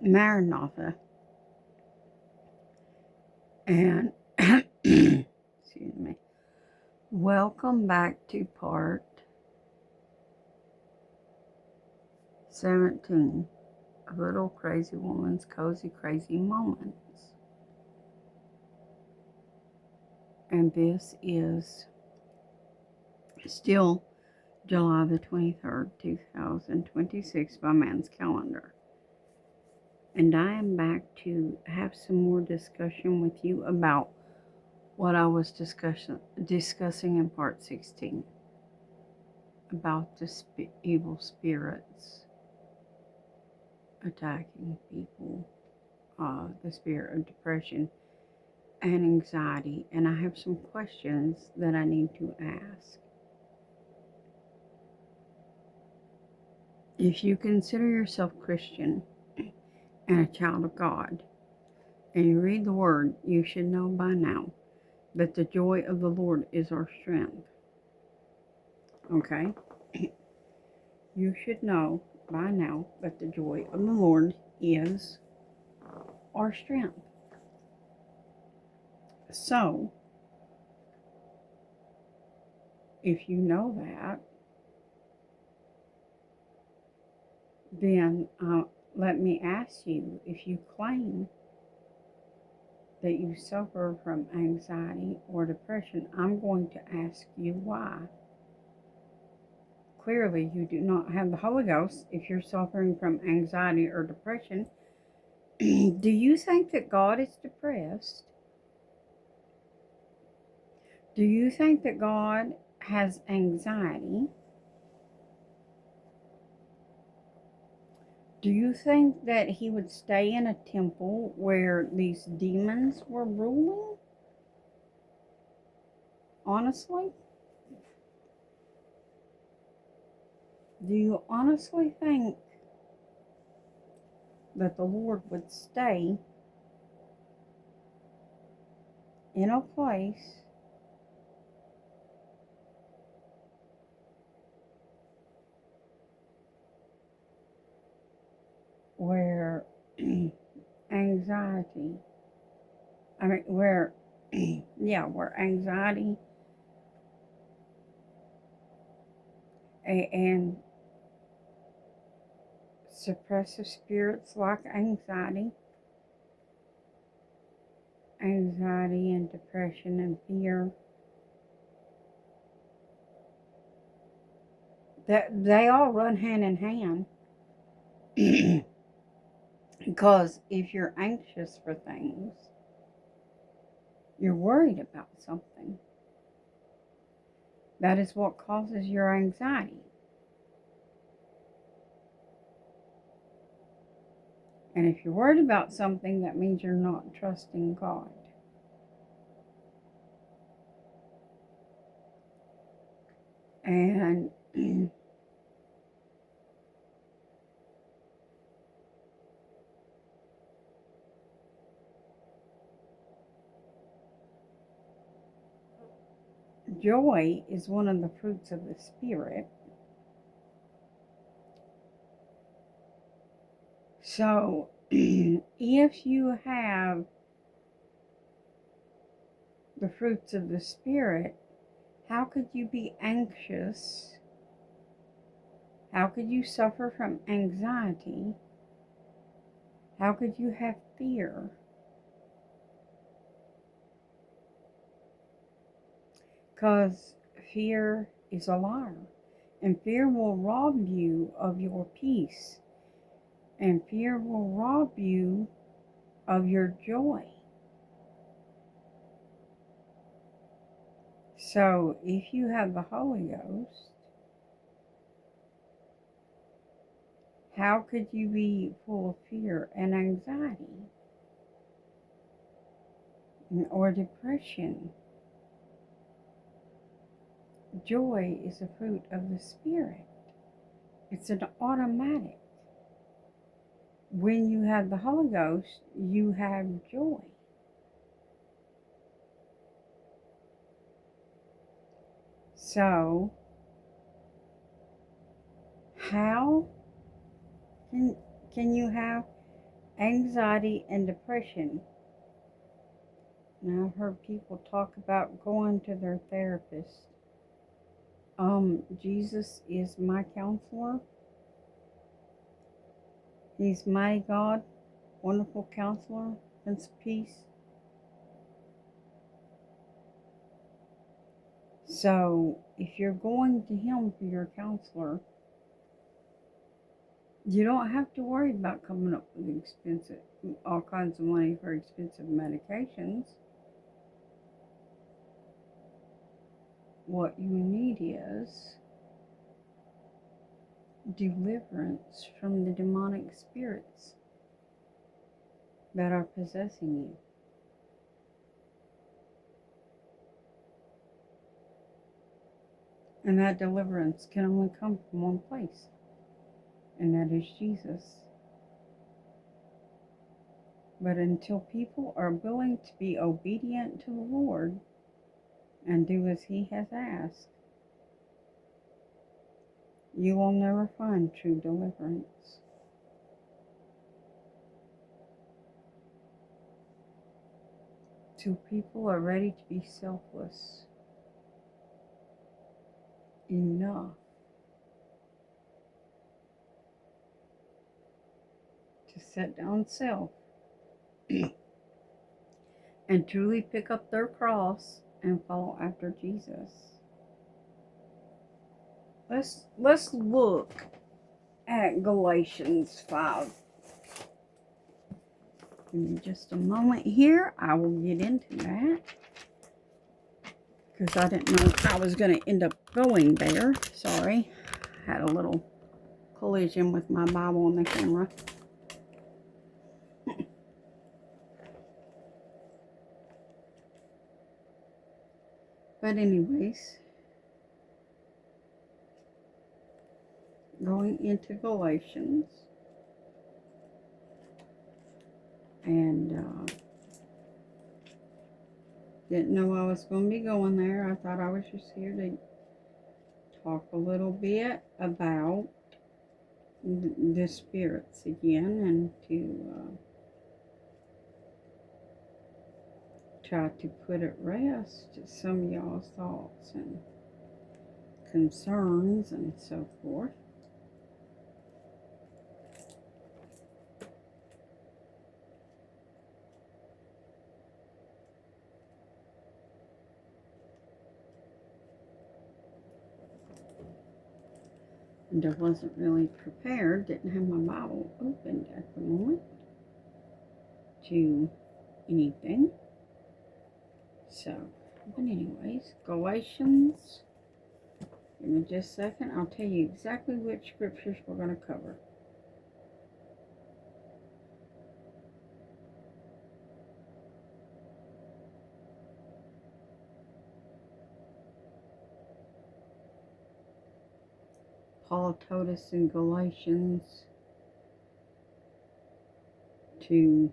Maranatha. And, excuse me, welcome back to part 17 of Little Crazy Woman's Cozy Crazy Moments. And this is still July the 23rd, 2026 by man's calendar. And I am back to have some more discussion with you about what I was discussing in part 16 about the evil spirits attacking people, the spirit of depression and anxiety. And I have some questions that I need to ask. If you consider yourself Christian and a child of God, and you read the Word, you should know by now that the joy of the Lord is our strength. Okay? You should know by now that the joy of the Lord is our strength. So, if you know that, then let me ask you, if you claim that you suffer from anxiety or depression, I'm going to ask you why. Clearly, you do not have the Holy Ghost if you're suffering from anxiety or depression. Do you think that God is depressed? Do you think that God has anxiety? Do you think that he would stay in a temple where these demons were ruling? Honestly? Do you honestly think that the Lord would stay in a place where anxiety, where anxiety and suppressive spirits like anxiety and depression and fear, that they all run hand in hand. Because if you're anxious for things, you're worried about something. That is what causes your anxiety. And if you're worried about something, that means you're not trusting God. And joy is one of the fruits of the Spirit. So, if you have the fruits of the Spirit, how could you be anxious? How could you suffer from anxiety? How could you have fear? Because fear is a liar. And fear will rob you of your peace. And fear will rob you of your joy. So, if you have the Holy Ghost, how could you be full of fear and anxiety or depression? Joy is a fruit of the Spirit. It's an automatic. When you have the Holy Ghost, you have joy. So, how can you have anxiety and depression. Now I've heard people talk about going to their therapist. Jesus is my counselor. He's mighty God, wonderful counselor, Prince of Peace. So if you're going to him for your counselor, you don't have to worry about coming up with all kinds of money for expensive medications. What you need is deliverance from the demonic spirits that are possessing you. And that deliverance can only come from one place, and that is Jesus. But until people are willing to be obedient to the Lord and do as He has asked, you will never find true deliverance. Till people are ready to be selfless enough to set down self and truly pick up their cross and follow after Jesus. Let's look at Galatians 5. Give me just a moment here. I will get into that, because I didn't know I was going to end up going there. Sorry. Had a little collision with my Bible and the camera. But anyways, going into Galatians, and didn't know I was going to be going there. I thought I was just here to talk a little bit about the spirits again, and to try to put at rest some of y'all's thoughts and concerns and so forth. And I wasn't really prepared, didn't have my Bible opened at the moment to anything. So, but anyways, Galatians, give me just a second, I'll tell you exactly which scriptures we're going to cover. Paul told us in Galatians to,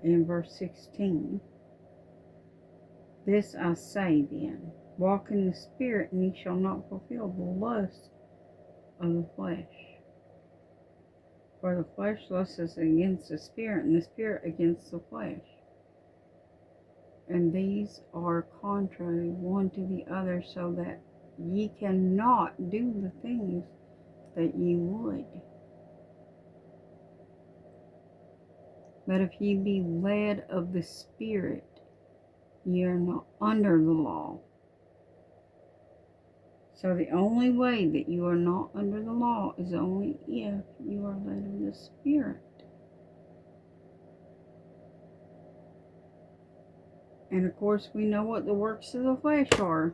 in verse 16, this I say then, walk in the Spirit, and ye shall not fulfill the lust of the flesh. For the flesh lusts against the Spirit, and the Spirit against the flesh. And these are contrary one to the other, so that ye cannot do the things that ye would. But if ye be led of the Spirit, ye are not under the law. So the only way that you are not under the law is only if you are led of the Spirit. And of course we know what the works of the flesh are.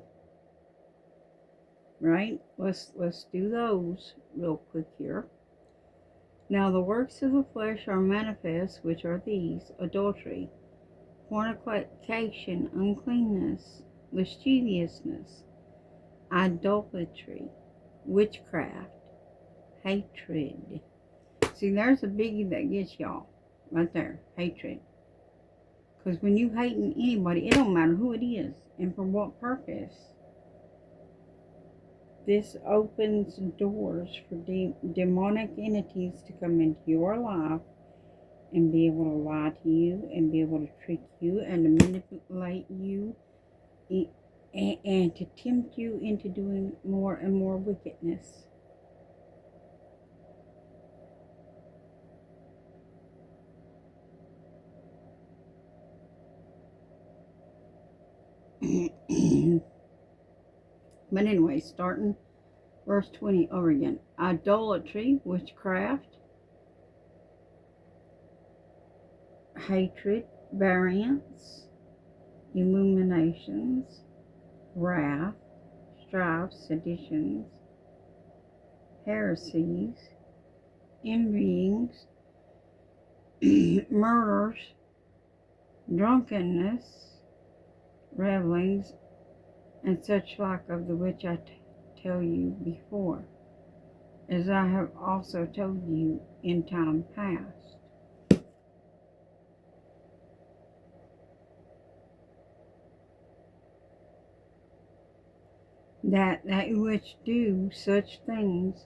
Right? Let's do those real quick here. Now the works of the flesh are manifest, which are these: adultery, fornication, uncleanness, lasciviousness, idolatry, witchcraft, hatred. See, there's a biggie that gets y'all right there, hatred. Because when you hating anybody, it don't matter who it is and for what purpose. This opens doors for demonic entities to come into your life and be able to lie to you and be able to trick you and to manipulate you and to tempt you into doing more and more wickedness. But anyway, starting verse 20 over again. Idolatry, witchcraft, hatred, variance, illuminations, wrath, strife, seditions, heresies, envyings, murders, drunkenness, revelings, and such like, of the which I tell you before, as I have also told you in time past. That which do such things